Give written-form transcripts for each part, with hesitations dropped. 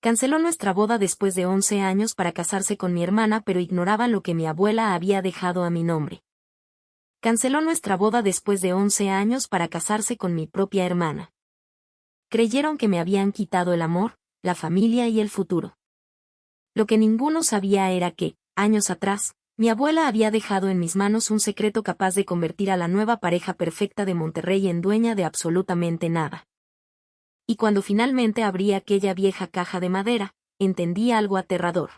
Canceló nuestra boda después de 11 años para casarse con mi hermana, pero ignoraba lo que mi abuela había dejado a mi nombre. Canceló nuestra boda después de 11 años para casarse con mi propia hermana. Creyeron que me habían quitado el amor, la familia y el futuro. Lo que ninguno sabía era que, años atrás, mi abuela había dejado en mis manos un secreto capaz de convertir a la nueva pareja perfecta de Monterrey en dueña de absolutamente nada. Y cuando finalmente abrí aquella vieja caja de madera, entendí algo aterrador.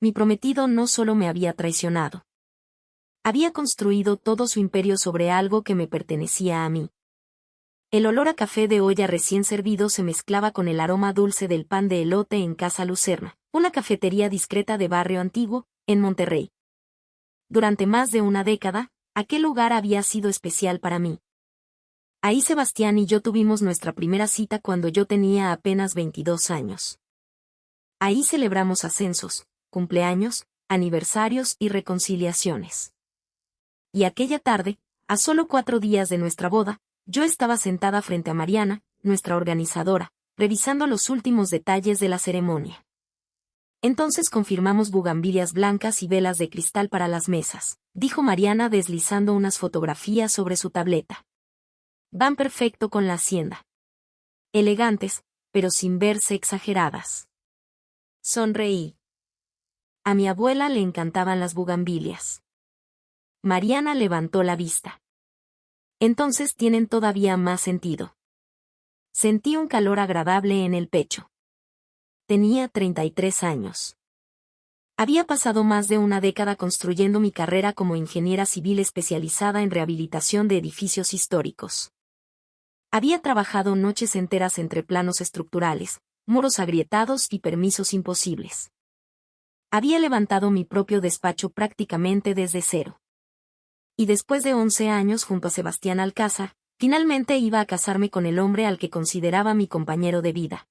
Mi prometido no solo me había traicionado. Había construido todo su imperio sobre algo que me pertenecía a mí. El olor a café de olla recién servido se mezclaba con el aroma dulce del pan de elote en Casa Lucerna, una cafetería discreta de barrio antiguo, en Monterrey. Durante más de una década, aquel lugar había sido especial para mí. Ahí Sebastián y yo tuvimos nuestra primera cita cuando yo tenía apenas 22 años. Ahí celebramos ascensos, cumpleaños, aniversarios y reconciliaciones. Y aquella tarde, a solo 4 días de nuestra boda, yo estaba sentada frente a Mariana, nuestra organizadora, revisando los últimos detalles de la ceremonia. Entonces confirmamos bugambilias blancas y velas de cristal para las mesas, dijo Mariana deslizando unas fotografías sobre su tableta. Van perfecto con la hacienda. Elegantes, pero sin verse exageradas. Sonreí. A mi abuela le encantaban las bugambilias. Mariana levantó la vista. Entonces tienen todavía más sentido. Sentí un calor agradable en el pecho. Tenía 33 años. Había pasado más de una década construyendo mi carrera como ingeniera civil especializada en rehabilitación de edificios históricos. Había trabajado noches enteras entre planos estructurales, muros agrietados y permisos imposibles. Había levantado mi propio despacho prácticamente desde cero. Y después de 11 años junto a Sebastián Alcázar, finalmente iba a casarme con el hombre al que consideraba mi compañero de vida.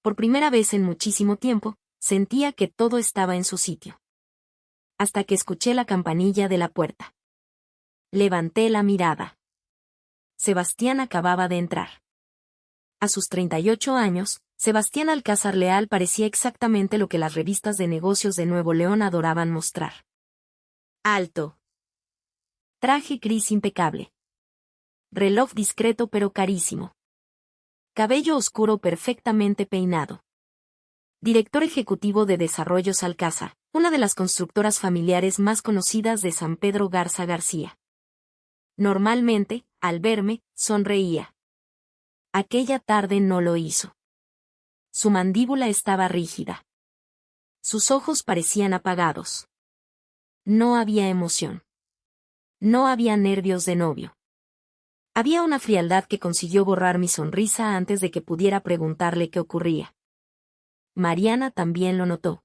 Por primera vez en muchísimo tiempo, sentía que todo estaba en su sitio. Hasta que escuché la campanilla de la puerta. Levanté la mirada. Sebastián acababa de entrar. A sus 38 años, Sebastián Alcázar Leal parecía exactamente lo que las revistas de negocios de Nuevo León adoraban mostrar. Alto. Traje gris impecable. Reloj discreto pero carísimo. Cabello oscuro perfectamente peinado. Director ejecutivo de Desarrollos Alcázar, una de las constructoras familiares más conocidas de San Pedro Garza García. Normalmente, al verme, sonreía. Aquella tarde no lo hizo. Su mandíbula estaba rígida. Sus ojos parecían apagados. No había emoción. No había nervios de novio. Había una frialdad que consiguió borrar mi sonrisa antes de que pudiera preguntarle qué ocurría. Mariana también lo notó.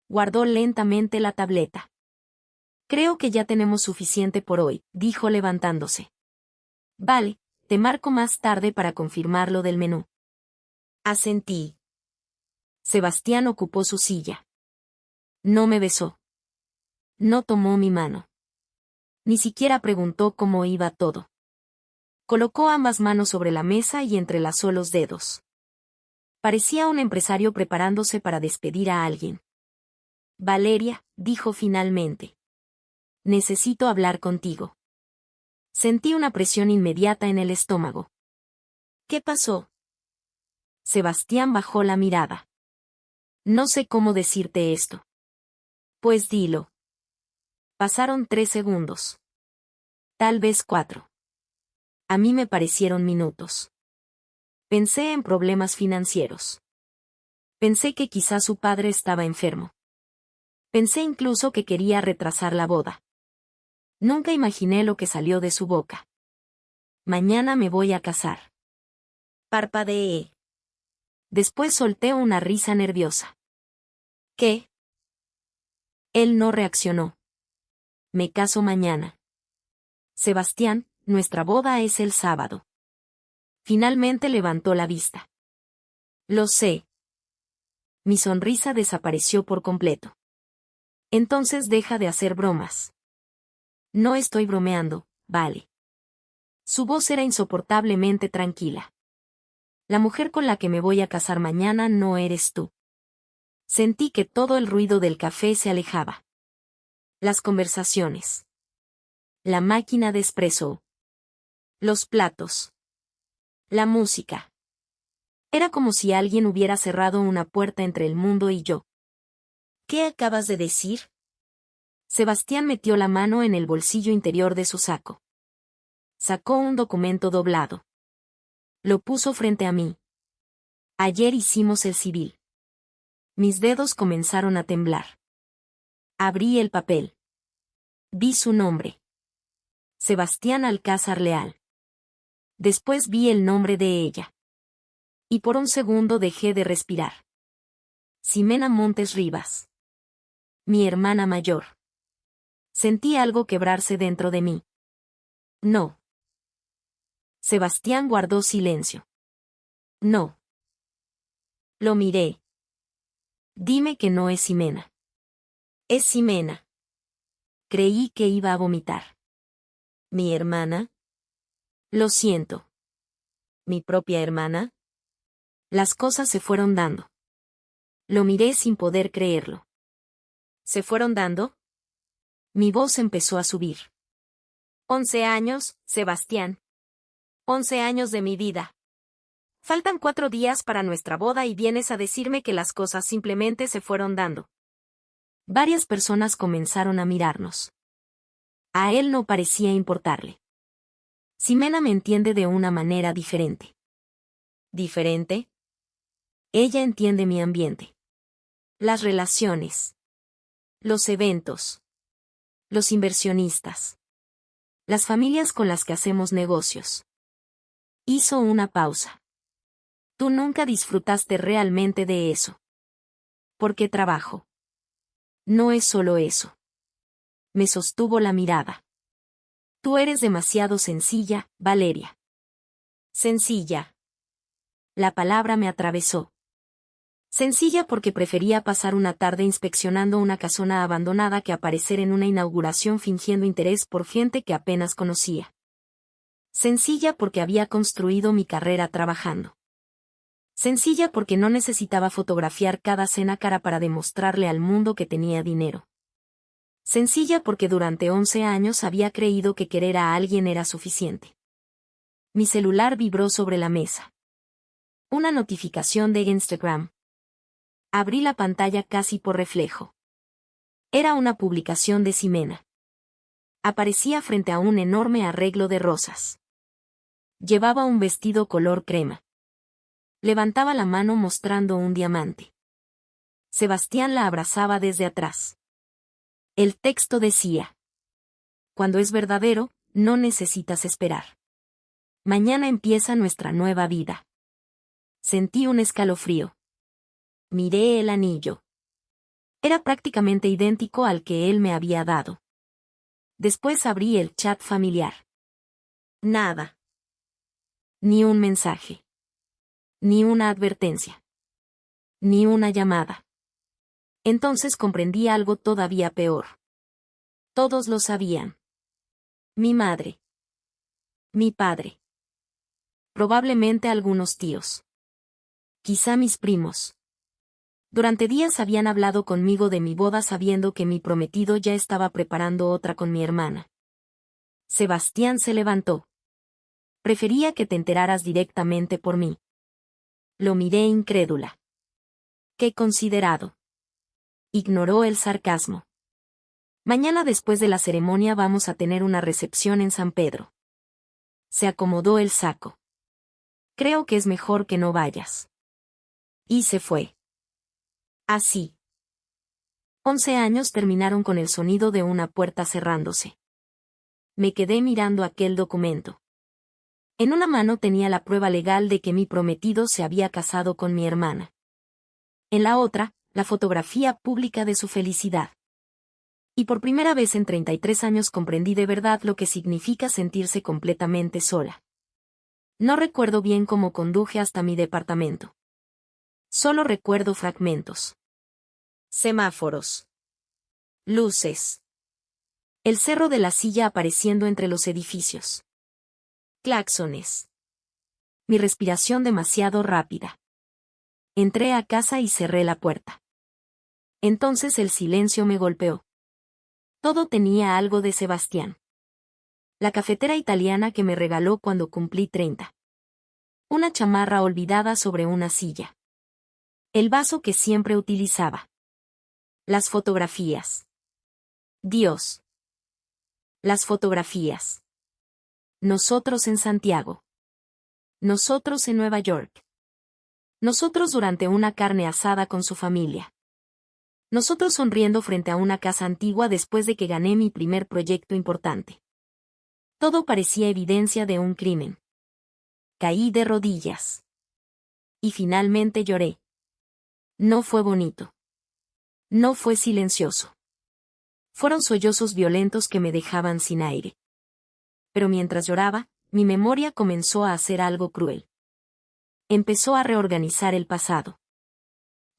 Guardó lentamente la tableta. Creo que ya tenemos suficiente por hoy, dijo levantándose. Vale, te marco más tarde para confirmar lo del menú. Asentí. Sebastián ocupó su silla. No me besó. No tomó mi mano. Ni siquiera preguntó cómo iba todo. Colocó ambas manos sobre la mesa y entrelazó los dedos. Parecía un empresario preparándose para despedir a alguien. Valeria, dijo finalmente. Necesito hablar contigo. Sentí una presión inmediata en el estómago. ¿Qué pasó? Sebastián bajó la mirada. No sé cómo decirte esto. Pues dilo. Pasaron 3 segundos. Tal vez 4. A mí me parecieron minutos. Pensé en problemas financieros. Pensé que quizás su padre estaba enfermo. Pensé incluso que quería retrasar la boda. Nunca imaginé lo que salió de su boca. Mañana me voy a casar. Parpadeé. Después solté una risa nerviosa. ¿Qué? Él no reaccionó. Me caso mañana. Sebastián, nuestra boda es el sábado. Finalmente levantó la vista. Lo sé. Mi sonrisa desapareció por completo. Entonces deja de hacer bromas. No estoy bromeando, vale. Su voz era insoportablemente tranquila. La mujer con la que me voy a casar mañana no eres tú. Sentí que todo el ruido del café se alejaba. Las conversaciones. La máquina de espresso. Los platos. La música. Era como si alguien hubiera cerrado una puerta entre el mundo y yo. ¿Qué acabas de decir? Sebastián metió la mano en el bolsillo interior de su saco. Sacó un documento doblado. Lo puso frente a mí. Ayer hicimos el civil. Mis dedos comenzaron a temblar. Abrí el papel. Vi su nombre. Sebastián Alcázar Leal. Después vi el nombre de ella. Y por un segundo dejé de respirar. Ximena Montes Rivas. Mi hermana mayor. Sentí algo quebrarse dentro de mí. No. Sebastián guardó silencio. No. Lo miré. Dime que no es Ximena. Es Ximena. Creí que iba a vomitar. ¿Mi hermana? Lo siento. ¿Mi propia hermana? Las cosas se fueron dando. Lo miré sin poder creerlo. ¿Se fueron dando? Mi voz empezó a subir. 11 años, Sebastián. 11 años de mi vida. Faltan 4 días para nuestra boda y vienes a decirme que las cosas simplemente se fueron dando. Varias personas comenzaron a mirarnos. A él no parecía importarle. Ximena me entiende de una manera diferente. ¿Diferente? Ella entiende mi ambiente. Las relaciones. Los eventos. Los inversionistas. Las familias con las que hacemos negocios. Hizo una pausa. Tú nunca disfrutaste realmente de eso. ¿Por qué trabajo? No es solo eso. Me sostuvo la mirada. Tú eres demasiado sencilla, Valeria. Sencilla. La palabra me atravesó. Sencilla porque prefería pasar una tarde inspeccionando una casona abandonada que aparecer en una inauguración fingiendo interés por gente que apenas conocía. Sencilla porque había construido mi carrera trabajando. Sencilla porque no necesitaba fotografiar cada cena cara para demostrarle al mundo que tenía dinero. Sencilla porque durante 11 años había creído que querer a alguien era suficiente. Mi celular vibró sobre la mesa. Una notificación de Instagram. Abrí la pantalla casi por reflejo. Era una publicación de Ximena. Aparecía frente a un enorme arreglo de rosas. Llevaba un vestido color crema. Levantaba la mano mostrando un diamante. Sebastián la abrazaba desde atrás. El texto decía: cuando es verdadero, no necesitas esperar. Mañana empieza nuestra nueva vida. Sentí un escalofrío. Miré el anillo. Era prácticamente idéntico al que él me había dado. Después abrí el chat familiar. Nada. Ni un mensaje. Ni una advertencia. Ni una llamada. Entonces comprendí algo todavía peor. Todos lo sabían. Mi madre. Mi padre. Probablemente algunos tíos. Quizá mis primos. Durante días habían hablado conmigo de mi boda sabiendo que mi prometido ya estaba preparando otra con mi hermana. Sebastián se levantó. Prefería que te enteraras directamente por mí. Lo miré incrédula. Qué considerado. Ignoró el sarcasmo. Mañana después de la ceremonia vamos a tener una recepción en San Pedro. Se acomodó el saco. Creo que es mejor que no vayas. Y se fue. Así. 11 años terminaron con el sonido de una puerta cerrándose. Me quedé mirando aquel documento. En una mano tenía la prueba legal de que mi prometido se había casado con mi hermana. En la otra, la fotografía pública de su felicidad. Y por primera vez en 33 años comprendí de verdad lo que significa sentirse completamente sola. No recuerdo bien cómo conduje hasta mi departamento. Solo recuerdo fragmentos. Semáforos. Luces. El cerro de la silla apareciendo entre los edificios. Claxones. Mi respiración demasiado rápida. Entré a casa y cerré la puerta. Entonces el silencio me golpeó. Todo tenía algo de Sebastián. La cafetera italiana que me regaló cuando cumplí 30. Una chamarra olvidada sobre una silla. El vaso que siempre utilizaba. Las fotografías. Dios. Las fotografías. Nosotros en Santiago. Nosotros en Nueva York. Nosotros durante una carne asada con su familia. Nosotros sonriendo frente a una casa antigua después de que gané mi primer proyecto importante. Todo parecía evidencia de un crimen. Caí de rodillas. Y finalmente lloré. No fue bonito. No fue silencioso. Fueron sollozos violentos que me dejaban sin aire. Pero mientras lloraba, mi memoria comenzó a hacer algo cruel. Empezó a reorganizar el pasado.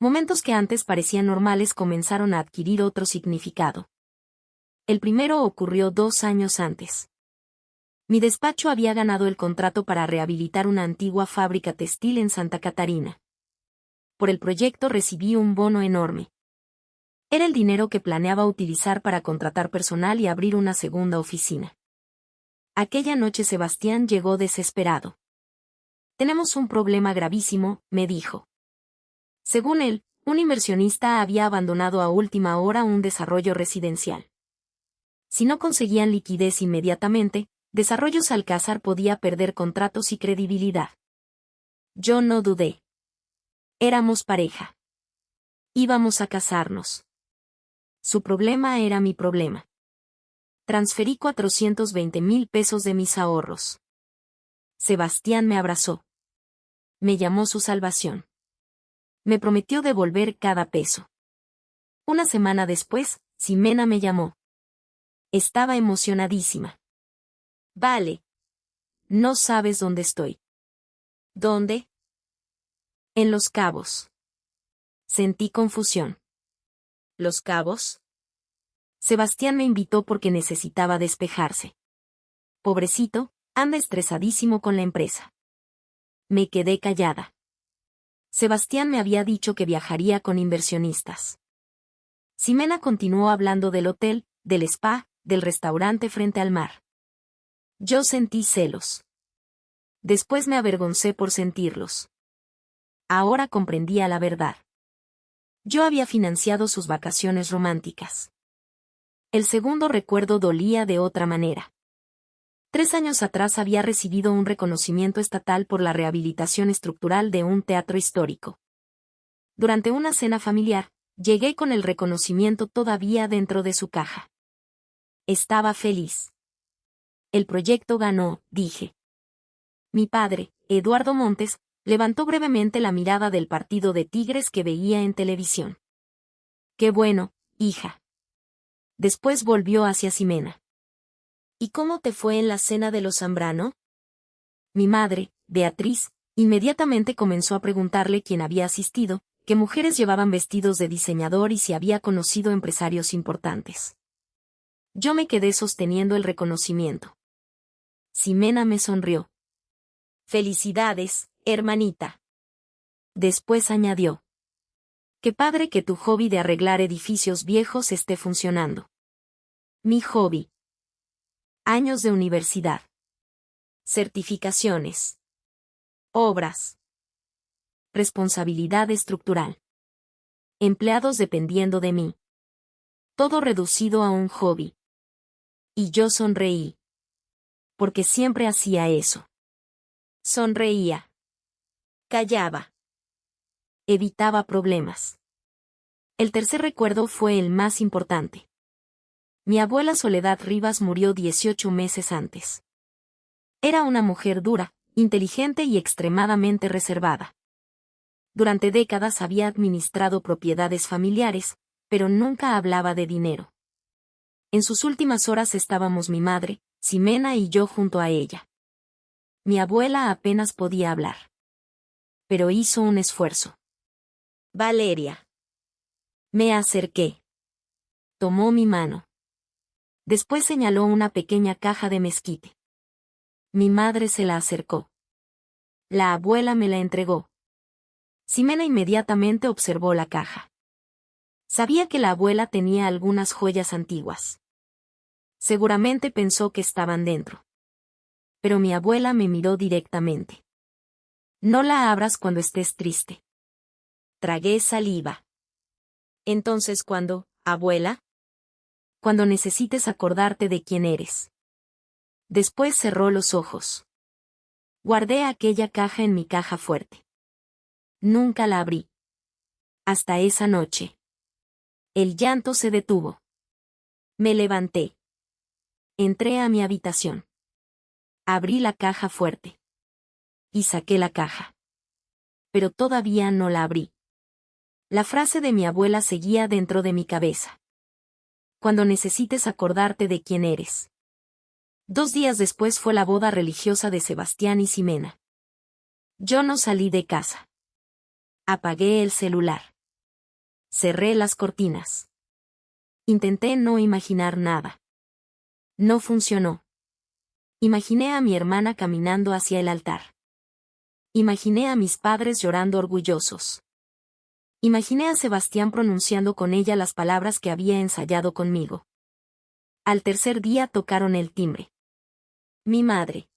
Momentos que antes parecían normales comenzaron a adquirir otro significado. El primero ocurrió 2 años antes. Mi despacho había ganado el contrato para rehabilitar una antigua fábrica textil en Santa Catarina. Por el proyecto recibí un bono enorme. Era el dinero que planeaba utilizar para contratar personal y abrir una segunda oficina. Aquella noche Sebastián llegó desesperado. Tenemos un problema gravísimo, me dijo. Según él, un inversionista había abandonado a última hora un desarrollo residencial. Si no conseguían liquidez inmediatamente, Desarrollos Alcázar podía perder contratos y credibilidad. Yo no dudé. Éramos pareja. Íbamos a casarnos. Su problema era mi problema. Transferí 420,000 pesos de mis ahorros. Sebastián me abrazó. Me llamó su salvación. Me prometió devolver cada peso. Una semana después, Ximena me llamó. Estaba emocionadísima. Vale. No sabes dónde estoy. ¿Dónde? En Los Cabos. Sentí confusión. ¿Los Cabos? Sebastián me invitó porque necesitaba despejarse. Pobrecito, anda estresadísimo con la empresa. Me quedé callada. Sebastián me había dicho que viajaría con inversionistas. Ximena continuó hablando del hotel, del spa, del restaurante frente al mar. Yo sentí celos. Después me avergoncé por sentirlos. Ahora comprendía la verdad. Yo había financiado sus vacaciones románticas. El segundo recuerdo dolía de otra manera. 3 años atrás había recibido un reconocimiento estatal por la rehabilitación estructural de un teatro histórico. Durante una cena familiar, llegué con el reconocimiento todavía dentro de su caja. Estaba feliz. El proyecto ganó, dije. Mi padre, Eduardo Montes, levantó brevemente la mirada del partido de Tigres que veía en televisión. Qué bueno, hija. Después volvió hacia Ximena. ¿Y cómo te fue en la cena de los Zambrano? Mi madre, Beatriz, inmediatamente comenzó a preguntarle quién había asistido, qué mujeres llevaban vestidos de diseñador y si había conocido empresarios importantes. Yo me quedé sosteniendo el reconocimiento. Ximena me sonrió. Felicidades, hermanita. Después añadió. Qué padre que tu hobby de arreglar edificios viejos esté funcionando. Mi hobby. Años de universidad. Certificaciones. Obras. Responsabilidad estructural. Empleados dependiendo de mí. Todo reducido a un hobby. Y yo sonreí. Porque siempre hacía eso. Sonreía. Callaba. Evitaba problemas. El tercer recuerdo fue el más importante. Mi abuela Soledad Rivas murió 18 meses antes. Era una mujer dura, inteligente y extremadamente reservada. Durante décadas había administrado propiedades familiares, pero nunca hablaba de dinero. En sus últimas horas estábamos mi madre, Ximena y yo junto a ella. Mi abuela apenas podía hablar. Pero hizo un esfuerzo. Valeria. Me acerqué. Tomó mi mano. Después señaló una pequeña caja de mezquite. Mi madre se la acercó. La abuela me la entregó. Ximena inmediatamente observó la caja. Sabía que la abuela tenía algunas joyas antiguas. Seguramente pensó que estaban dentro. Pero mi abuela me miró directamente. No la abras cuando estés triste. Tragué saliva. Entonces, ¿cuándo, abuela? Cuando necesites acordarte de quién eres. Después cerró los ojos. Guardé aquella caja en mi caja fuerte. Nunca la abrí. Hasta esa noche. El llanto se detuvo. Me levanté. Entré a mi habitación. Abrí la caja fuerte. Y saqué la caja. Pero todavía no la abrí. La frase de mi abuela seguía dentro de mi cabeza. Cuando necesites acordarte de quién eres. 2 días después fue la boda religiosa de Sebastián y Ximena. Yo no salí de casa. Apagué el celular. Cerré las cortinas. Intenté no imaginar nada. No funcionó. Imaginé a mi hermana caminando hacia el altar. Imaginé a mis padres llorando orgullosos. Imaginé a Sebastián pronunciando con ella las palabras que había ensayado conmigo. Al tercer día tocaron el timbre. Mi madre.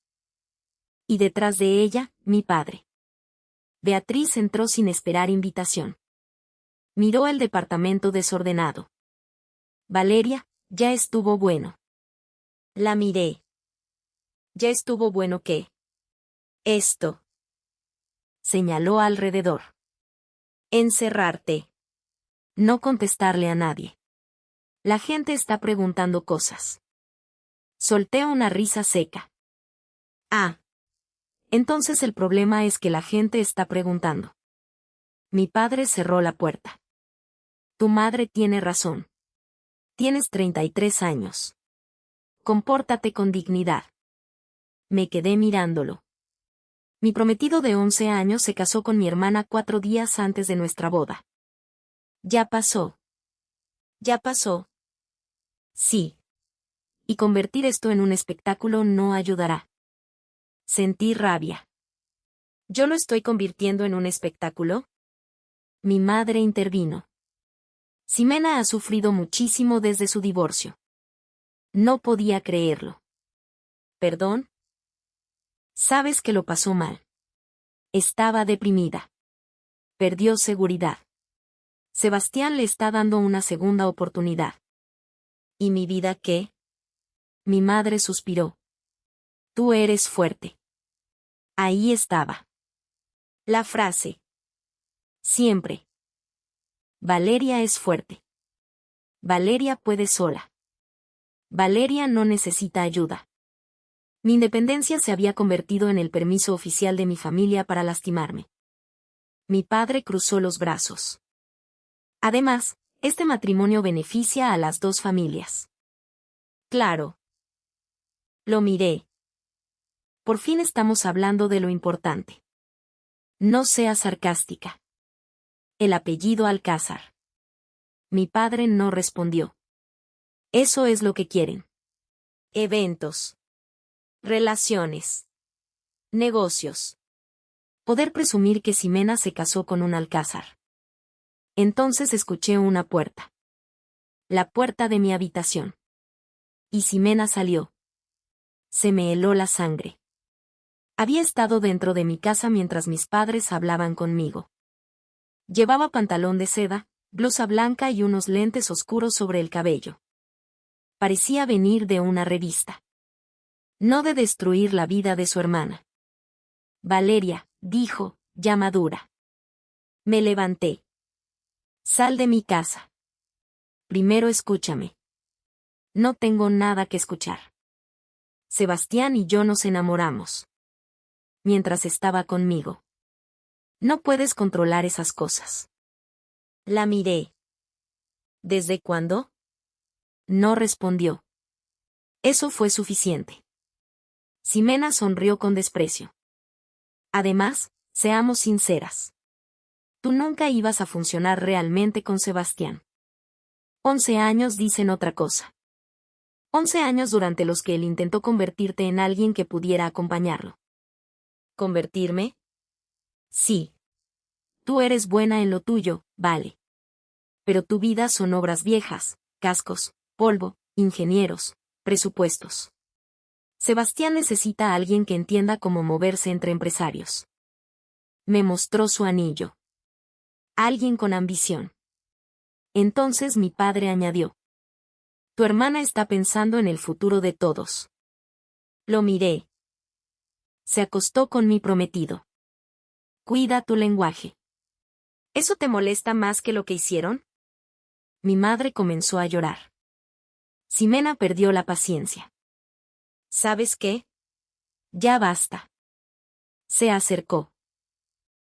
Y detrás de ella, mi padre. Beatriz entró sin esperar invitación. Miró el departamento desordenado. Valeria, ya estuvo bueno. La miré. ¿Ya estuvo bueno qué? Esto. Señaló alrededor. Encerrarte. No contestarle a nadie. La gente está preguntando cosas. Solté una risa seca. Ah. Entonces el problema es que la gente está preguntando. Mi padre cerró la puerta. Tu madre tiene razón. Tienes 33 años. Compórtate con dignidad. Me quedé mirándolo. Mi prometido de 11 años se casó con mi hermana 4 días antes de nuestra boda. Ya pasó. Ya pasó. Sí. Y convertir esto en un espectáculo no ayudará. Sentí rabia. ¿Yo lo estoy convirtiendo en un espectáculo? Mi madre intervino. Ximena ha sufrido muchísimo desde su divorcio. No podía creerlo. ¿Perdón? Sabes que lo pasó mal. Estaba deprimida. Perdió seguridad. Sebastián le está dando una segunda oportunidad. ¿Y mi vida qué? Mi madre suspiró. Tú eres fuerte. Ahí estaba. La frase. Siempre. Valeria es fuerte. Valeria puede sola. Valeria no necesita ayuda. Mi independencia se había convertido en el permiso oficial de mi familia para lastimarme. Mi padre cruzó los brazos. Además, este matrimonio beneficia a las 2 familias. Claro. Lo miré. Por fin estamos hablando de lo importante. No seas sarcástica. El apellido Alcázar. Mi padre no respondió. Eso es lo que quieren. Eventos. Relaciones. Negocios. Poder presumir que Ximena se casó con un Alcázar. Entonces escuché una puerta. La puerta de mi habitación. Y Ximena salió. Se me heló la sangre. Había estado dentro de mi casa mientras mis padres hablaban conmigo. Llevaba pantalón de seda, blusa blanca y unos lentes oscuros sobre el cabello. Parecía venir de una revista. No de destruir la vida de su hermana. Valeria, dijo, ya madura. Me levanté. Sal de mi casa. Primero escúchame. No tengo nada que escuchar. Sebastián y yo nos enamoramos. Mientras estaba conmigo. No puedes controlar esas cosas. La miré. ¿Desde cuándo? No respondió. Eso fue suficiente. Ximena sonrió con desprecio. Además, seamos sinceras. Tú nunca ibas a funcionar realmente con Sebastián. 11 años dicen otra cosa. 11 años durante los que él intentó convertirte en alguien que pudiera acompañarlo. ¿Convertirme? Sí. Tú eres buena en lo tuyo, vale. Pero tu vida son obras viejas, cascos, polvo, ingenieros, presupuestos. Sebastián necesita a alguien que entienda cómo moverse entre empresarios. Me mostró su anillo. Alguien con ambición. Entonces mi padre añadió. Tu hermana está pensando en el futuro de todos. Lo miré. Se acostó con mi prometido. Cuida tu lenguaje. ¿Eso te molesta más que lo que hicieron? Mi madre comenzó a llorar. Ximena perdió la paciencia. ¿Sabes qué? Ya basta. Se acercó.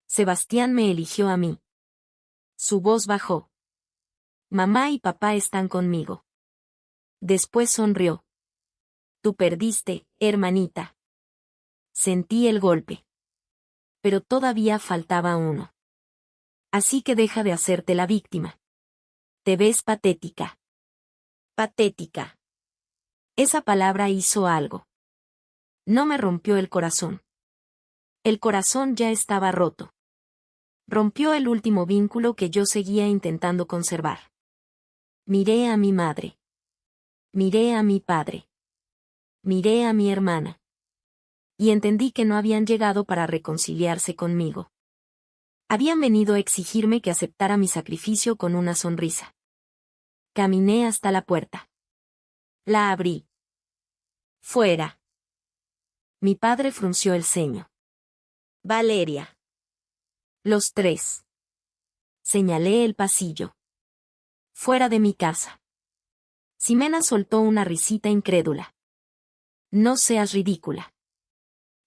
Sebastián me eligió a mí. Su voz bajó. Mamá y papá están conmigo. Después sonrió. Tú perdiste, hermanita. Sentí el golpe. Pero todavía faltaba uno. Así que deja de hacerte la víctima. Te ves patética. Patética. Esa palabra hizo algo. No me rompió el corazón. El corazón ya estaba roto. Rompió el último vínculo que yo seguía intentando conservar. Miré a mi madre. Miré a mi padre. Miré a mi hermana. Y entendí que no habían llegado para reconciliarse conmigo. Habían venido a exigirme que aceptara mi sacrificio con una sonrisa. Caminé hasta la puerta. La abrí. Fuera. Mi padre frunció el ceño. Valeria. Los tres. Señalé el pasillo. Fuera de mi casa. Ximena soltó una risita incrédula. No seas ridícula.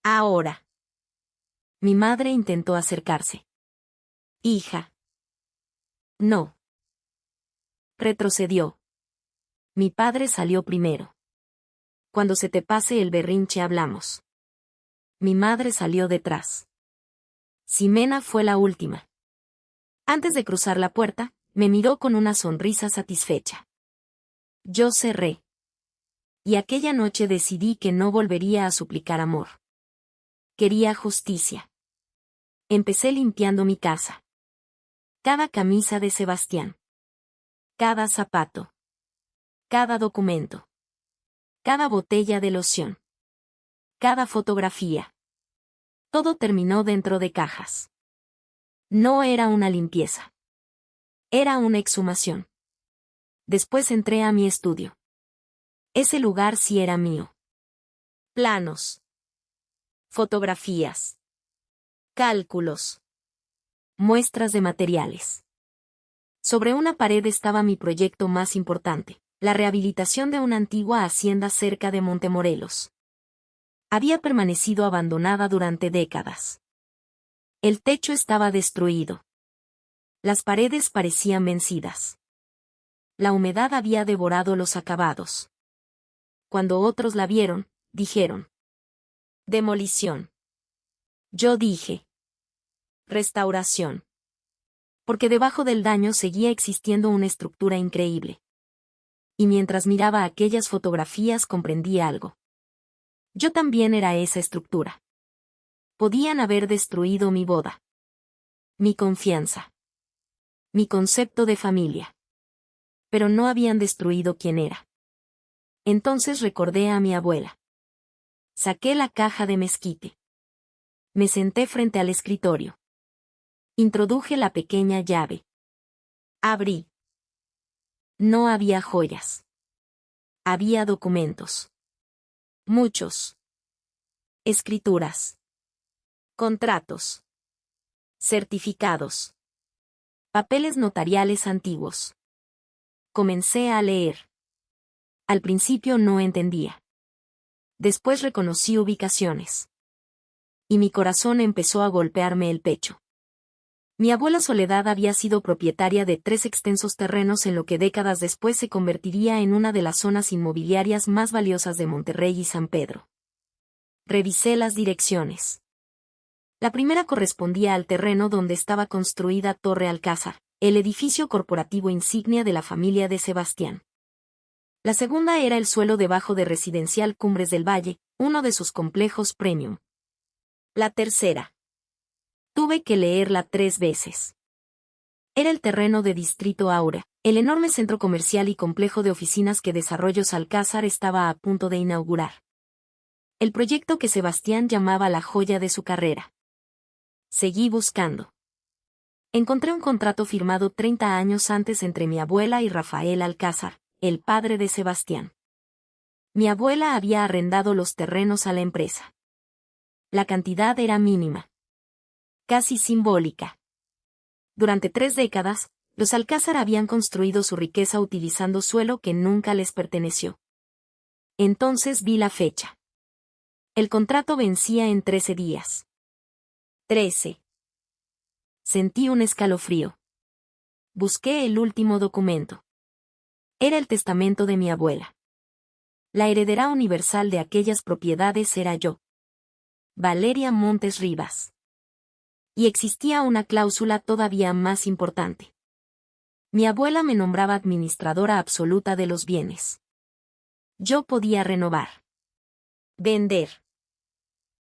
Ahora. Mi madre intentó acercarse. Hija. No. Retrocedió. Mi padre salió primero. Cuando se te pase el berrinche hablamos. Mi madre salió detrás. Ximena fue la última. Antes de cruzar la puerta, me miró con una sonrisa satisfecha. Yo cerré. Y aquella noche decidí que no volvería a suplicar amor. Quería justicia. Empecé limpiando mi casa. Cada camisa de Sebastián. Cada zapato. Cada documento. Cada botella de loción. Cada fotografía. Todo terminó dentro de cajas. No era una limpieza. Era una exhumación. Después entré a mi estudio. Ese lugar sí era mío. Planos. Fotografías. Cálculos. Muestras de materiales. Sobre una pared estaba mi proyecto más importante, la rehabilitación de una antigua hacienda cerca de Montemorelos. Había permanecido abandonada durante décadas. El techo estaba destruido. Las paredes parecían vencidas. La humedad había devorado los acabados. Cuando otros la vieron, dijeron: demolición. Yo dije: restauración. Porque debajo del daño seguía existiendo una estructura increíble. Y mientras miraba aquellas fotografías comprendí algo. Yo también era esa estructura. Podían haber destruido mi boda. Mi confianza. Mi concepto de familia. Pero no habían destruido quién era. Entonces recordé a mi abuela. Saqué la caja de mezquite. Me senté frente al escritorio. Introduje la pequeña llave. Abrí. No había joyas. Había documentos. Muchos. Escrituras. Contratos. Certificados. Papeles notariales antiguos. Comencé a leer. Al principio no entendía. Después reconocí ubicaciones. Y mi corazón empezó a golpearme el pecho. Mi abuela Soledad había sido propietaria de 3 extensos terrenos en lo que décadas después se convertiría en una de las zonas inmobiliarias más valiosas de Monterrey y San Pedro. Revisé las direcciones. La primera correspondía al terreno donde estaba construida Torre Alcázar, el edificio corporativo insignia de la familia de Sebastián. La segunda era el suelo debajo de Residencial Cumbres del Valle, uno de sus complejos premium. La tercera. Tuve que leerla 3 veces. Era el terreno de Distrito Aura, el enorme centro comercial y complejo de oficinas que Desarrollos Alcázar estaba a punto de inaugurar. El proyecto que Sebastián llamaba la joya de su carrera. Seguí buscando. Encontré un contrato firmado 30 años antes entre mi abuela y Rafael Alcázar, el padre de Sebastián. Mi abuela había arrendado los terrenos a la empresa. La cantidad era mínima. Casi simbólica. Durante 3 décadas, los Alcázar habían construido su riqueza utilizando suelo que nunca les perteneció. Entonces vi la fecha. El contrato vencía en 13 días. 13. Sentí un escalofrío. Busqué el último documento. Era el testamento de mi abuela. La heredera universal de aquellas propiedades era yo. Valeria Montes Rivas. Y existía una cláusula todavía más importante. Mi abuela me nombraba administradora absoluta de los bienes. Yo podía renovar, vender,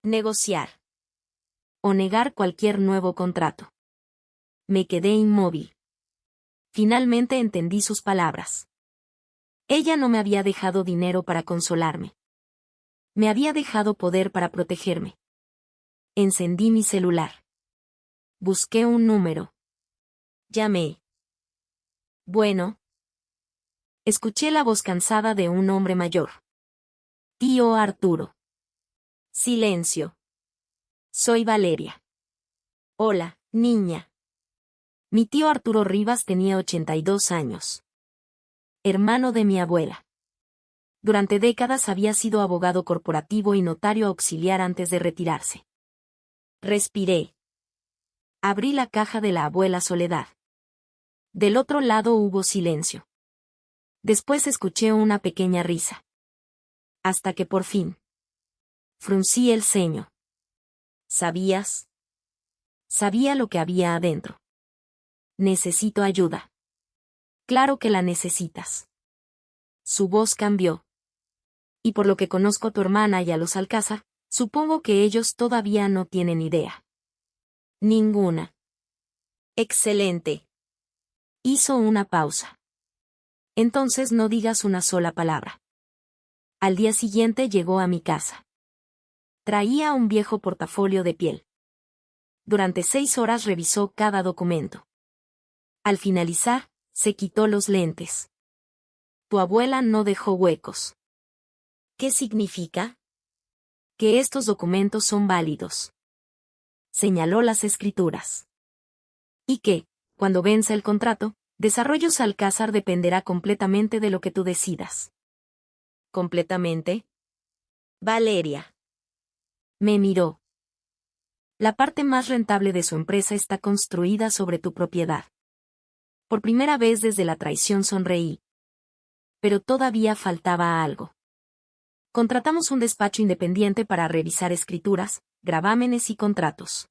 negociar o negar cualquier nuevo contrato. Me quedé inmóvil. Finalmente entendí sus palabras. Ella no me había dejado dinero para consolarme. Me había dejado poder para protegerme. Encendí mi celular. Busqué un número. Llamé. Bueno. Escuché la voz cansada de un hombre mayor. Tío Arturo. Silencio. Soy Valeria. Hola, niña. Mi tío Arturo Rivas tenía 82 años. Hermano de mi abuela. Durante décadas había sido abogado corporativo y notario auxiliar antes de retirarse. Respiré. Abrí la caja de la abuela Soledad. Del otro lado hubo silencio. Después escuché una pequeña risa. Hasta que por fin. Fruncí el ceño. ¿Sabías? Sabía lo que había adentro. Necesito ayuda. Claro que la necesitas. Su voz cambió. Y por lo que conozco a tu hermana y a los Alcázar, supongo que ellos todavía no tienen idea. Ninguna. Excelente. Hizo una pausa. Entonces no digas una sola palabra. Al día siguiente llegó a mi casa. Traía un viejo portafolio de piel. Durante 6 horas revisó cada documento. Al finalizar, se quitó los lentes. Tu abuela no dejó huecos. ¿Qué significa? Que estos documentos son válidos. Señaló las escrituras. Y que, cuando venza el contrato, Desarrollos Alcázar dependerá completamente de lo que tú decidas. ¿Completamente? Valeria. Me miró. La parte más rentable de su empresa está construida sobre tu propiedad. Por primera vez desde la traición sonreí. Pero todavía faltaba algo. Contratamos un despacho independiente para revisar escrituras, gravámenes y contratos.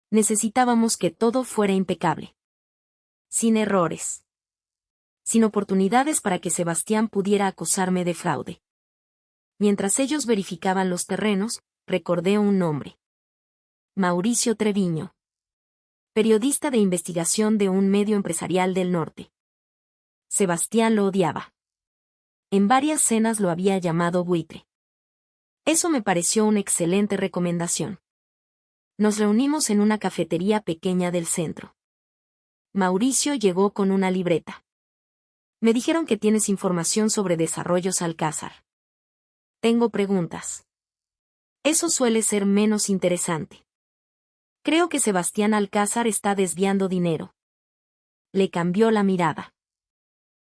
Necesitábamos que todo fuera impecable. Sin errores. Sin oportunidades para que Sebastián pudiera acusarme de fraude. Mientras ellos verificaban los terrenos, recordé un nombre. Mauricio Treviño. Periodista de investigación de un medio empresarial del norte. Sebastián lo odiaba. En varias cenas lo había llamado buitre. Eso me pareció una excelente recomendación. Nos reunimos en una cafetería pequeña del centro. Mauricio llegó con una libreta. Me dijeron que tienes información sobre Desarrollos Alcázar. Tengo preguntas. Eso suele ser menos interesante. Creo que Sebastián Alcázar está desviando dinero. Le cambió la mirada.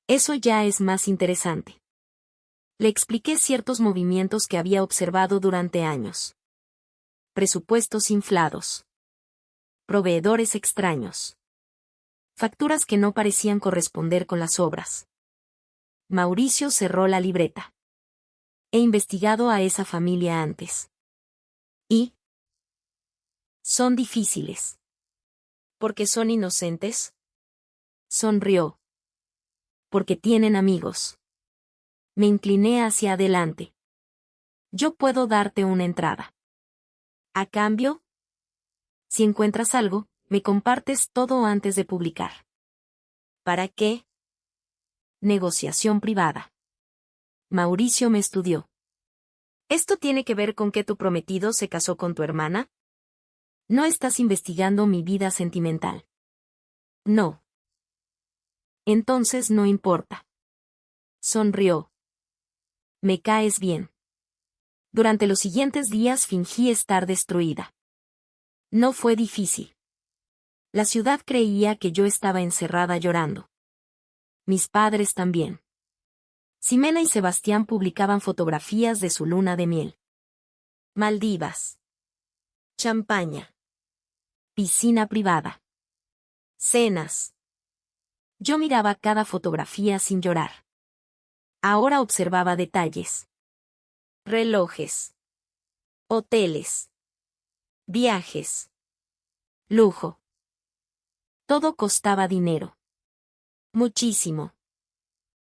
Eso ya es más interesante. Le expliqué ciertos movimientos que había observado durante años. Presupuestos inflados. Proveedores extraños. Facturas que no parecían corresponder con las obras. Mauricio cerró la libreta. He investigado a esa familia antes. ¿Y? Son difíciles. ¿Porque son inocentes? Sonrió. Porque tienen amigos. Me incliné hacia adelante. Yo puedo darte una entrada. ¿A cambio? Si encuentras algo, me compartes todo antes de publicar. ¿Para qué? Negociación privada. Mauricio me estudió. ¿Esto tiene que ver con que tu prometido se casó con tu hermana? No estás investigando mi vida sentimental. No. Entonces no importa. Sonrió. Me caes bien. Durante los siguientes días fingí estar destruida. No fue difícil. La ciudad creía que yo estaba encerrada llorando. Mis padres también. Ximena y Sebastián publicaban fotografías de su luna de miel. Maldivas. Champaña. Piscina privada. Cenas. Yo miraba cada fotografía sin llorar. Ahora observaba detalles. Relojes. Hoteles. Viajes. Lujo. Todo costaba dinero. Muchísimo.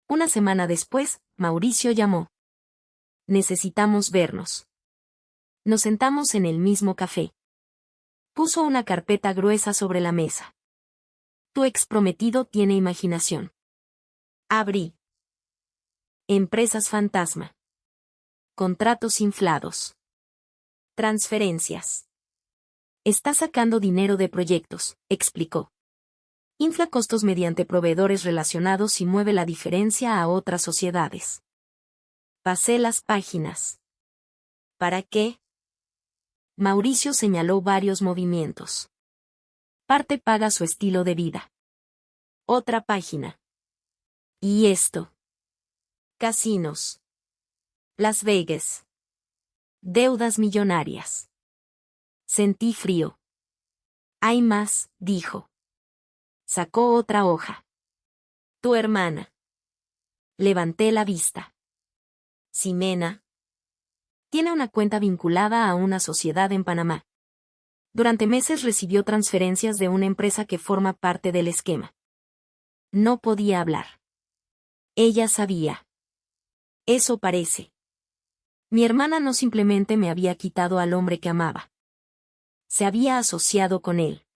Una semana después, Mauricio llamó. Necesitamos vernos. Nos sentamos en el mismo café. Puso una carpeta gruesa sobre la mesa. Tu exprometido tiene imaginación. Abrí. Empresas fantasma. Contratos inflados. Transferencias. Está sacando dinero de proyectos, explicó. Infla costos mediante proveedores relacionados y mueve la diferencia a otras sociedades. Pasé las páginas. ¿Para qué? Mauricio señaló varios movimientos. Parte paga su estilo de vida. Otra página. ¿Y esto? Casinos. Las Vegas. Deudas millonarias. Sentí frío. Hay más, dijo. Sacó otra hoja. Tu hermana. Levanté la vista. Ximena. Tiene una cuenta vinculada a una sociedad en Panamá. Durante meses recibió transferencias de una empresa que forma parte del esquema. No podía hablar. Ella sabía. Eso parece. Mi hermana no simplemente me había quitado al hombre que amaba. Se había asociado con él.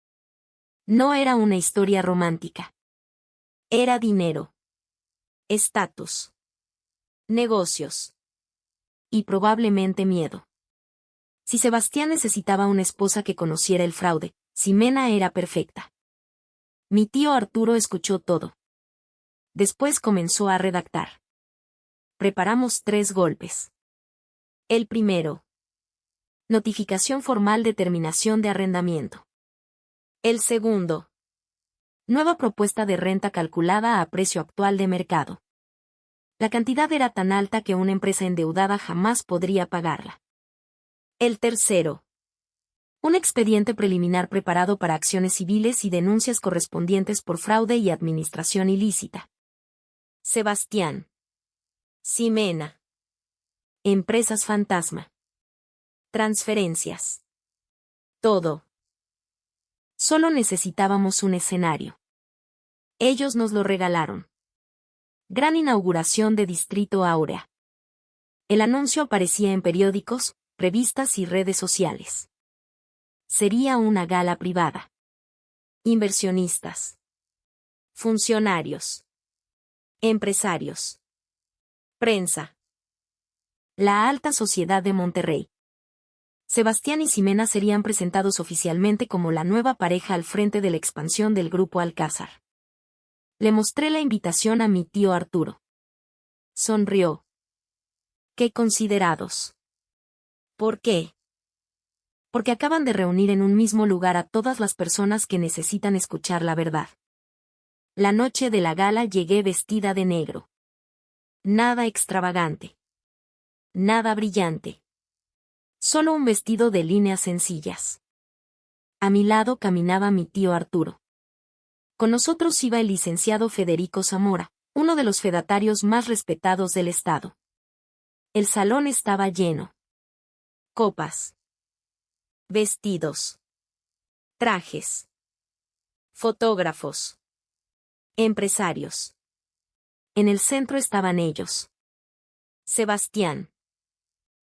No era una historia romántica. Era dinero. Estatus. Negocios. Y probablemente miedo. Si Sebastián necesitaba una esposa que conociera el fraude, Ximena era perfecta. Mi tío Arturo escuchó todo. Después comenzó a redactar. Preparamos 3 golpes. El primero. Notificación formal de terminación de arrendamiento. El segundo. Nueva propuesta de renta calculada a precio actual de mercado. La cantidad era tan alta que una empresa endeudada jamás podría pagarla. El tercero. Un expediente preliminar preparado para acciones civiles y denuncias correspondientes por fraude y administración ilícita. Sebastián. Ximena. Empresas fantasma. Transferencias. Todo. Solo necesitábamos un escenario. Ellos nos lo regalaron. Gran inauguración de Distrito Áurea. El anuncio aparecía en periódicos, revistas y redes sociales. Sería una gala privada. Inversionistas. Funcionarios. Empresarios. Prensa. La alta sociedad de Monterrey. Sebastián y Ximena serían presentados oficialmente como la nueva pareja al frente de la expansión del Grupo Alcázar. Le mostré la invitación a mi tío Arturo. Sonrió. ¡Qué considerados! ¿Por qué? Porque acaban de reunir en un mismo lugar a todas las personas que necesitan escuchar la verdad. La noche de la gala llegué vestida de negro. Nada extravagante. Nada brillante. Solo un vestido de líneas sencillas. A mi lado caminaba mi tío Arturo. Con nosotros iba el licenciado Federico Zamora, uno de los fedatarios más respetados del estado. El salón estaba lleno. Copas. Vestidos. Trajes. Fotógrafos. Empresarios. En el centro estaban ellos. Sebastián.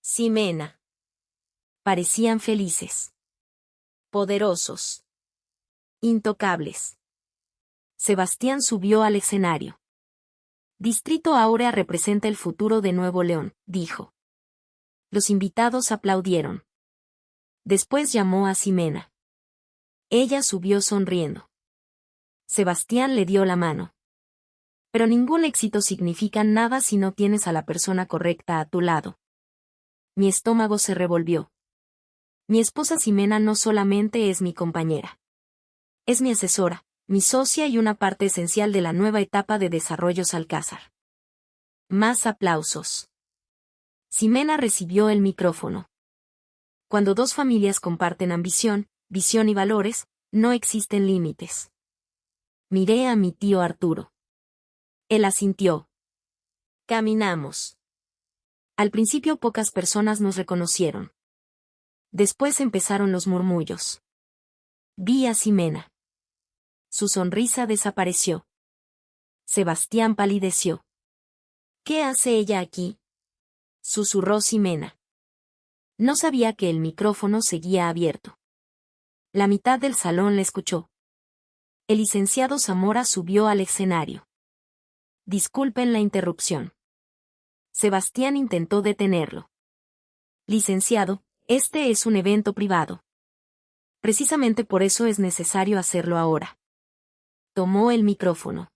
Ximena. Parecían felices. Poderosos. Intocables. Sebastián subió al escenario. Distrito Áurea representa el futuro de Nuevo León, dijo. Los invitados aplaudieron. Después llamó a Ximena. Ella subió sonriendo. Sebastián le dio la mano. Pero ningún éxito significa nada si no tienes a la persona correcta a tu lado. Mi estómago se revolvió. Mi esposa Ximena no solamente es mi compañera. Es mi asesora, mi socia y una parte esencial de la nueva etapa de Desarrollos Alcázar. Más aplausos. Ximena recibió el micrófono. Cuando dos familias comparten ambición, visión y valores, no existen límites. Miré a mi tío Arturo. Él asintió. Caminamos. Al principio pocas personas nos reconocieron. Después empezaron los murmullos. Vi a Ximena. Su sonrisa desapareció. Sebastián palideció. ¿Qué hace ella aquí?, susurró Ximena. No sabía que el micrófono seguía abierto. La mitad del salón le escuchó. El licenciado Zamora subió al escenario. Disculpen la interrupción. Sebastián intentó detenerlo. Licenciado, este es un evento privado. Precisamente por eso es necesario hacerlo ahora. Tomó el micrófono.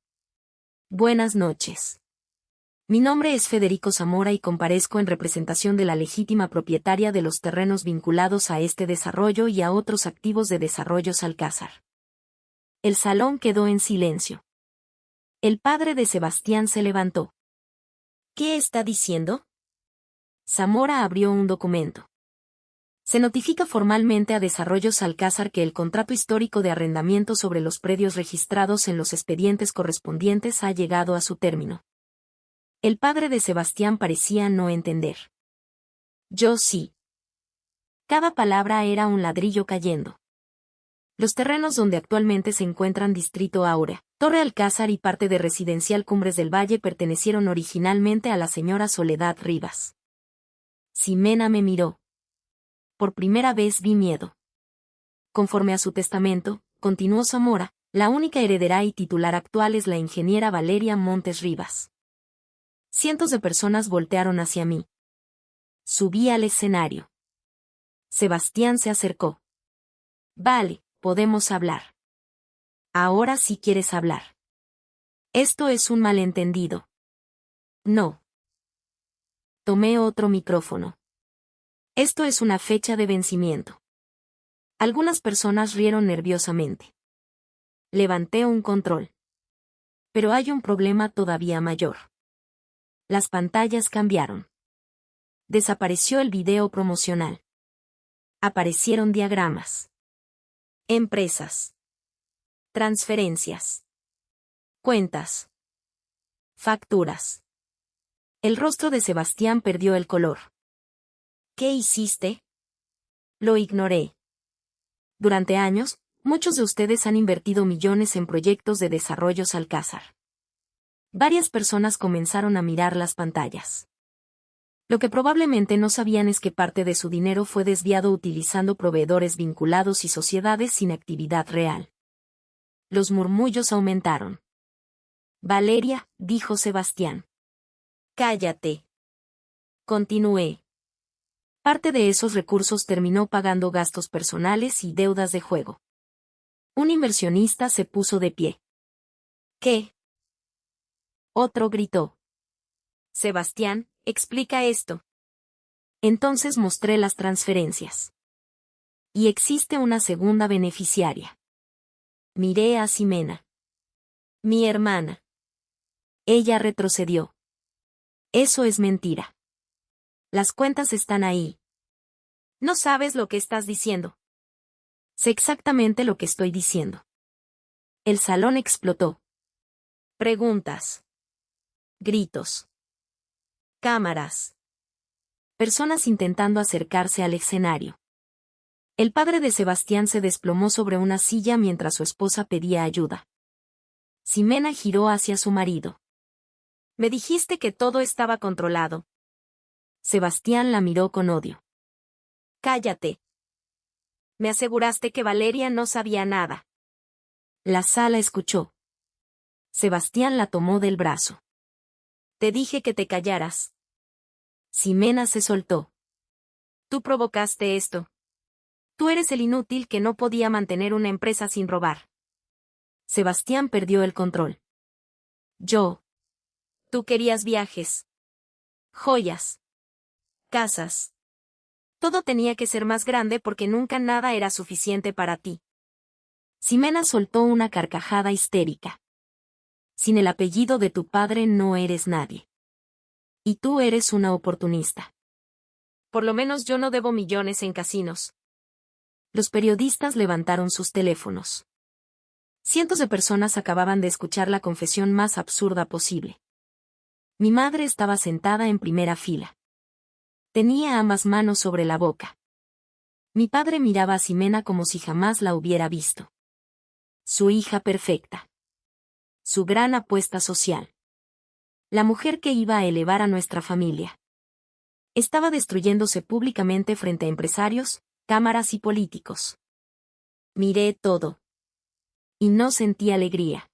Buenas noches. Mi nombre es Federico Zamora y comparezco en representación de la legítima propietaria de los terrenos vinculados a este desarrollo y a otros activos de Desarrollos Alcázar. El salón quedó en silencio. El padre de Sebastián se levantó. ¿Qué está diciendo? Zamora abrió un documento. Se notifica formalmente a Desarrollos Alcázar que el contrato histórico de arrendamiento sobre los predios registrados en los expedientes correspondientes ha llegado a su término. El padre de Sebastián parecía no entender. Yo sí. Cada palabra era un ladrillo cayendo. Los terrenos donde actualmente se encuentran Distrito Áurea, Torre Alcázar y parte de Residencial Cumbres del Valle pertenecieron originalmente a la señora Soledad Rivas. Ximena me miró. Por primera vez vi miedo. Conforme a su testamento, continuó Zamora, la única heredera y titular actual es la ingeniera Valeria Montes Rivas. Cientos de personas voltearon hacia mí. Subí al escenario. Sebastián se acercó. Vale, podemos hablar. Ahora sí quieres hablar. Esto es un malentendido. No. Tomé otro micrófono. Esto es una fecha de vencimiento. Algunas personas rieron nerviosamente. Levanté un control. Pero hay un problema todavía mayor. Las pantallas cambiaron. Desapareció el video promocional. Aparecieron diagramas. Empresas. Transferencias. Cuentas. Facturas. El rostro de Sebastián perdió el color. ¿Qué hiciste? Lo ignoré. Durante años, muchos de ustedes han invertido millones en proyectos de Desarrollos Alcázar. Varias personas comenzaron a mirar las pantallas. Lo que probablemente no sabían es que parte de su dinero fue desviado utilizando proveedores vinculados y sociedades sin actividad real. Los murmullos aumentaron. Valeria, dijo Sebastián. Cállate. Continué. Parte de esos recursos terminó pagando gastos personales y deudas de juego. Un inversionista se puso de pie. ¿Qué? Otro gritó. Sebastián, explica esto. Entonces mostré las transferencias. Y existe una segunda beneficiaria. Miré a Ximena. Mi hermana. Ella retrocedió. Eso es mentira. Las cuentas están ahí. No sabes lo que estás diciendo. Sé exactamente lo que estoy diciendo. El salón explotó. Preguntas. Gritos. Cámaras. Personas intentando acercarse al escenario. El padre de Sebastián se desplomó sobre una silla mientras su esposa pedía ayuda. Ximena giró hacia su marido. Me dijiste que todo estaba controlado. Sebastián la miró con odio. Cállate. Me aseguraste que Valeria no sabía nada. La Sala escuchó. Sebastián la tomó del brazo. Te dije que te callaras. Ximena se soltó. Tú provocaste esto. Tú eres el inútil que no podía mantener una empresa sin robar. Sebastián perdió el control. Yo. Tú querías viajes. Joyas. Casas. Todo tenía que ser más grande porque nunca nada era suficiente para ti. Ximena soltó una carcajada histérica. Sin el apellido de tu padre no eres nadie. Y tú eres una oportunista. Por lo menos yo no debo millones en casinos. Los periodistas levantaron sus teléfonos. Cientos de personas acababan de escuchar la confesión más absurda posible. Mi madre estaba sentada en primera fila. Tenía ambas manos sobre la boca. Mi padre miraba a Ximena como si jamás la hubiera visto. Su hija perfecta. Su gran apuesta social. La mujer que iba a elevar a nuestra familia. Estaba destruyéndose públicamente frente a empresarios, cámaras y políticos. Miré todo. Y no sentí alegría.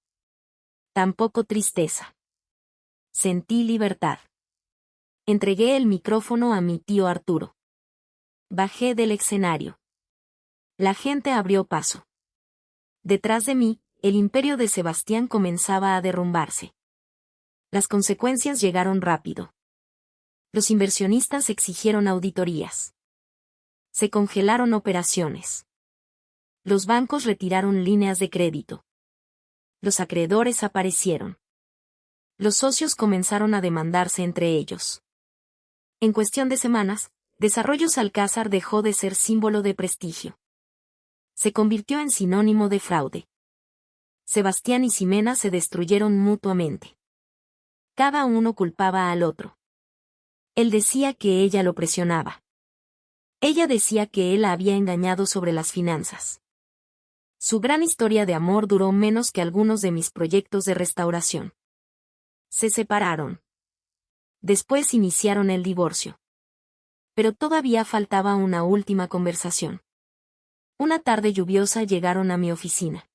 Tampoco tristeza. Sentí libertad. Entregué el micrófono a mi tío Arturo. Bajé del escenario. La gente abrió paso. Detrás de mí, el imperio de Sebastián comenzaba a derrumbarse. Las consecuencias llegaron rápido. Los inversionistas exigieron auditorías. Se congelaron operaciones. Los bancos retiraron líneas de crédito. Los acreedores aparecieron. Los socios comenzaron a demandarse entre ellos. En cuestión de semanas, Desarrollos Alcázar dejó de ser símbolo de prestigio. Se convirtió en sinónimo de fraude. Sebastián y Ximena se destruyeron mutuamente. Cada uno culpaba al otro. Él decía que ella lo presionaba. Ella decía que él la había engañado sobre las finanzas. Su gran historia de amor duró menos que algunos de mis proyectos de restauración. Se separaron. Después iniciaron el divorcio. Pero todavía faltaba una última conversación. Una tarde lluviosa llegaron a mi oficina.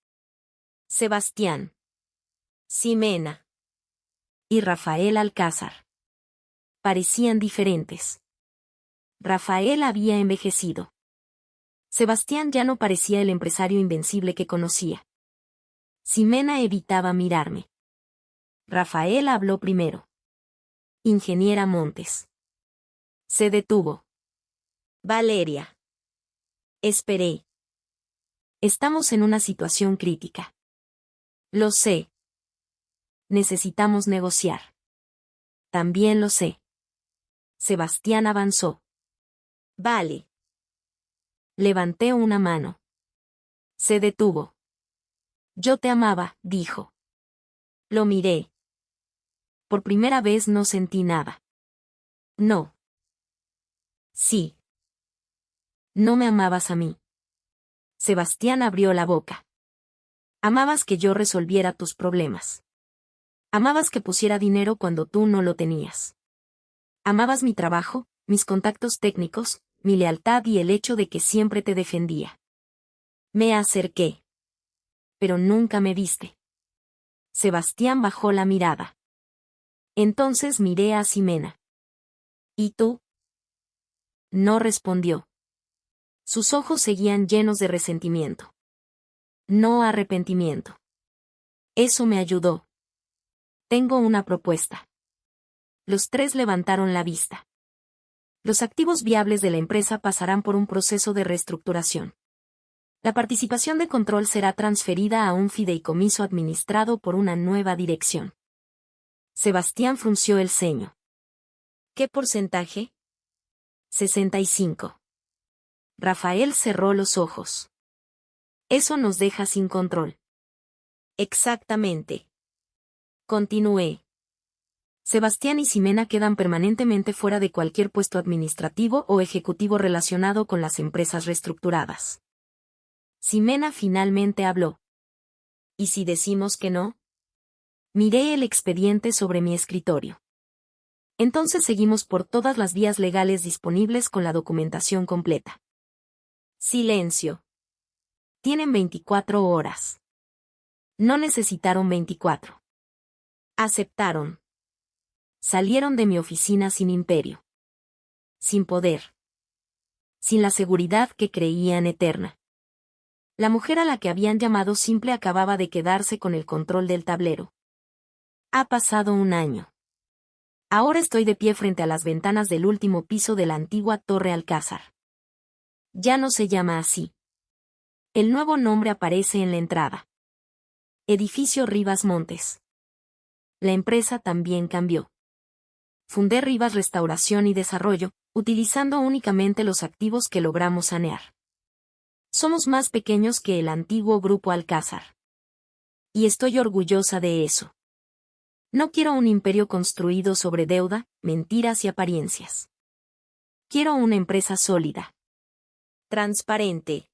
Sebastián, Ximena y Rafael Alcázar. Parecían diferentes. Rafael había envejecido. Sebastián ya no parecía el empresario invencible que conocía. Ximena evitaba mirarme. Rafael habló primero. Ingeniera Montes. Se detuvo. Valeria. Esperé. Estamos en una situación crítica. Lo sé. Necesitamos negociar. También lo sé. Sebastián avanzó. Vale. Levanté una mano. Se detuvo. Yo te amaba, dijo. Lo miré. Por primera vez no sentí nada. No. Sí. No me amabas a mí. Sebastián abrió la boca. Amabas que yo resolviera tus problemas. Amabas que pusiera dinero cuando tú no lo tenías. Amabas mi trabajo, mis contactos técnicos, mi lealtad y el hecho de que siempre te defendía. Me acerqué. Pero nunca me viste. Sebastián bajó la mirada. Entonces miré a Ximena. ¿Y tú? No respondió. Sus ojos seguían llenos de resentimiento. No arrepentimiento. Eso me ayudó. Tengo una propuesta. Los tres levantaron la vista. Los activos viables de la empresa pasarán por un proceso de reestructuración. La participación de control será transferida a un fideicomiso administrado por una nueva dirección. Sebastián frunció el ceño. ¿Qué porcentaje? 65. Rafael cerró los ojos. Eso nos deja sin control. Exactamente. Continué. Sebastián y Ximena quedan permanentemente fuera de cualquier puesto administrativo o ejecutivo relacionado con las empresas reestructuradas. Ximena finalmente habló. ¿Y si decimos que no? Miré el expediente sobre mi escritorio. Entonces seguimos por todas las vías legales disponibles con la documentación completa. Silencio. Tienen 24 horas. No necesitaron 24. Aceptaron. Salieron de mi oficina sin imperio. Sin poder. Sin la seguridad que creían eterna. La mujer a la que habían llamado simple acababa de quedarse con el control del tablero. Ha pasado un año. Ahora estoy de pie frente a las ventanas del último piso de la antigua Torre Alcázar. Ya no se llama así. El nuevo nombre aparece en la entrada. Edificio Rivas Montes. La empresa también cambió. Fundé Rivas Restauración y Desarrollo, utilizando únicamente los activos que logramos sanear. Somos más pequeños que el antiguo Grupo Alcázar. Y estoy orgullosa de eso. No quiero un imperio construido sobre deuda, mentiras y apariencias. Quiero una empresa sólida. Transparente.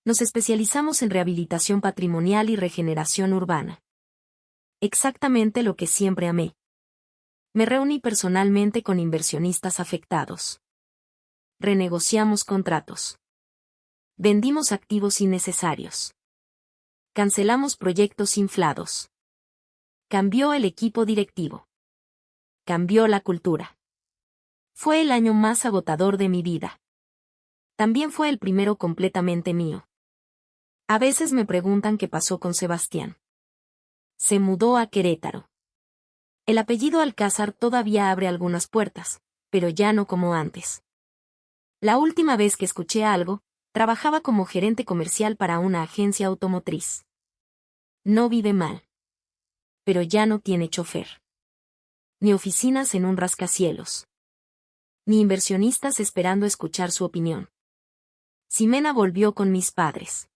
Nos especializamos en rehabilitación patrimonial y regeneración urbana. Exactamente lo que siempre amé. Me reuní personalmente con inversionistas afectados. Renegociamos contratos. Vendimos activos innecesarios. Cancelamos proyectos inflados. Cambió el equipo directivo. Cambió la cultura. Fue el año más agotador de mi vida. También fue el primero completamente mío. A veces me preguntan qué pasó con Sebastián. Se mudó a Querétaro. El apellido Alcázar todavía abre algunas puertas, pero ya no como antes. La última vez que escuché algo, trabajaba como gerente comercial para una agencia automotriz. No vive mal. Pero ya no tiene chofer. Ni oficinas en un rascacielos. Ni inversionistas esperando escuchar su opinión. Ximena volvió con mis padres.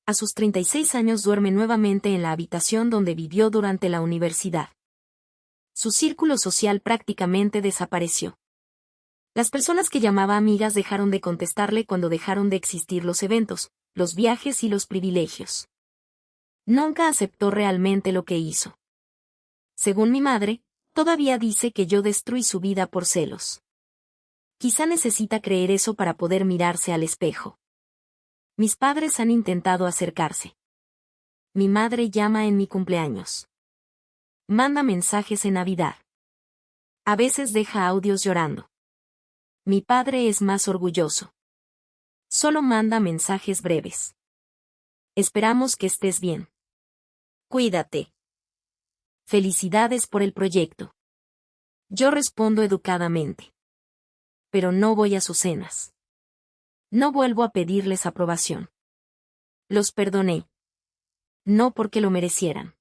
A sus 36 años duerme nuevamente en la habitación donde vivió durante la universidad. Su círculo social prácticamente desapareció. Las personas que llamaba amigas dejaron de contestarle cuando dejaron de existir los eventos, los viajes y los privilegios. Nunca aceptó realmente lo que hizo. Según mi madre, todavía dice que yo destruí su vida por celos. Quizá necesita creer eso para poder mirarse al espejo. Mis padres han intentado acercarse. Mi madre llama en mi cumpleaños. Manda mensajes en Navidad. A veces deja audios llorando. Mi padre es más orgulloso. Solo manda mensajes breves. Esperamos que estés bien. Cuídate. Felicidades por el proyecto. Yo respondo educadamente. Pero no voy a sus cenas. No vuelvo a pedirles aprobación. Los perdoné. No porque lo merecieran,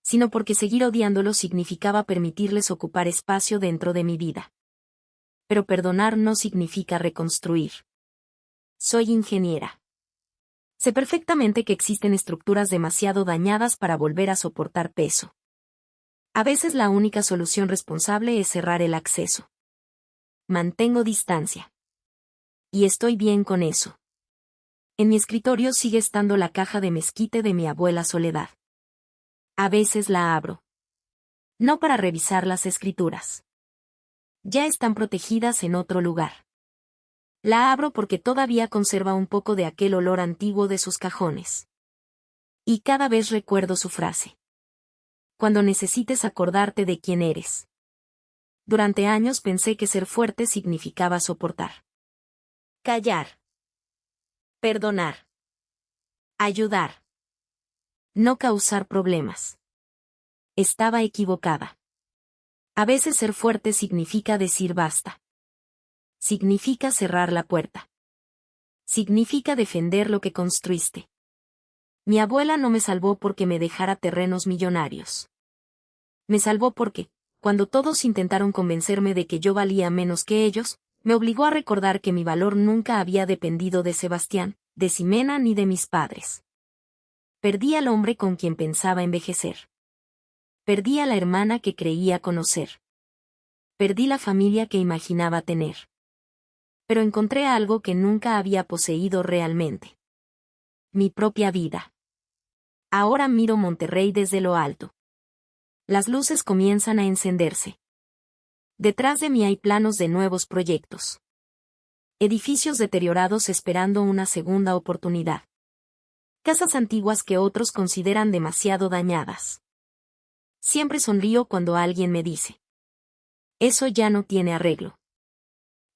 sino porque seguir odiándolos significaba permitirles ocupar espacio dentro de mi vida. Pero perdonar no significa reconstruir. Soy ingeniera. Sé perfectamente que existen estructuras demasiado dañadas para volver a soportar peso. A veces la única solución responsable es cerrar el acceso. Mantengo distancia. Y estoy bien con eso. En mi escritorio sigue estando la caja de mezquite de mi abuela Soledad. A veces la abro. No para revisar las escrituras. Ya están protegidas en otro lugar. La abro porque todavía conserva un poco de aquel olor antiguo de sus cajones. Y cada vez recuerdo su frase. Cuando necesites acordarte de quién eres. Durante años pensé que ser fuerte significaba soportar. Callar. Perdonar. Ayudar. No causar problemas. Estaba equivocada. A veces ser fuerte significa decir basta. Significa cerrar la puerta. Significa defender lo que construiste. Mi abuela no me salvó porque me dejara terrenos millonarios. Me salvó porque, cuando todos intentaron convencerme de que yo valía menos que ellos, me obligó a recordar que mi valor nunca había dependido de Sebastián, de Ximena ni de mis padres. Perdí al hombre con quien pensaba envejecer. Perdí a la hermana que creía conocer. Perdí la familia que imaginaba tener. Pero encontré algo que nunca había poseído realmente. Mi propia vida. Ahora miro Monterrey desde lo alto. Las luces comienzan a encenderse. Detrás de mí hay planos de nuevos proyectos. Edificios deteriorados esperando una segunda oportunidad. Casas antiguas que otros consideran demasiado dañadas. Siempre sonrío cuando alguien me dice: eso ya no tiene arreglo.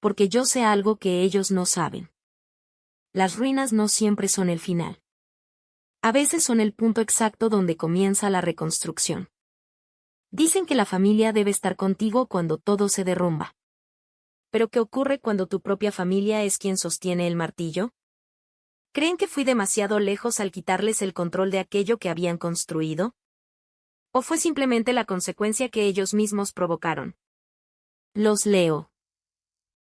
Porque yo sé algo que ellos no saben. Las ruinas no siempre son el final. A veces son el punto exacto donde comienza la reconstrucción. Dicen que la familia debe estar contigo cuando todo se derrumba. ¿Pero qué ocurre cuando tu propia familia es quien sostiene el martillo? ¿Creen que fui demasiado lejos al quitarles el control de aquello que habían construido? ¿O fue simplemente la consecuencia que ellos mismos provocaron? Los leo.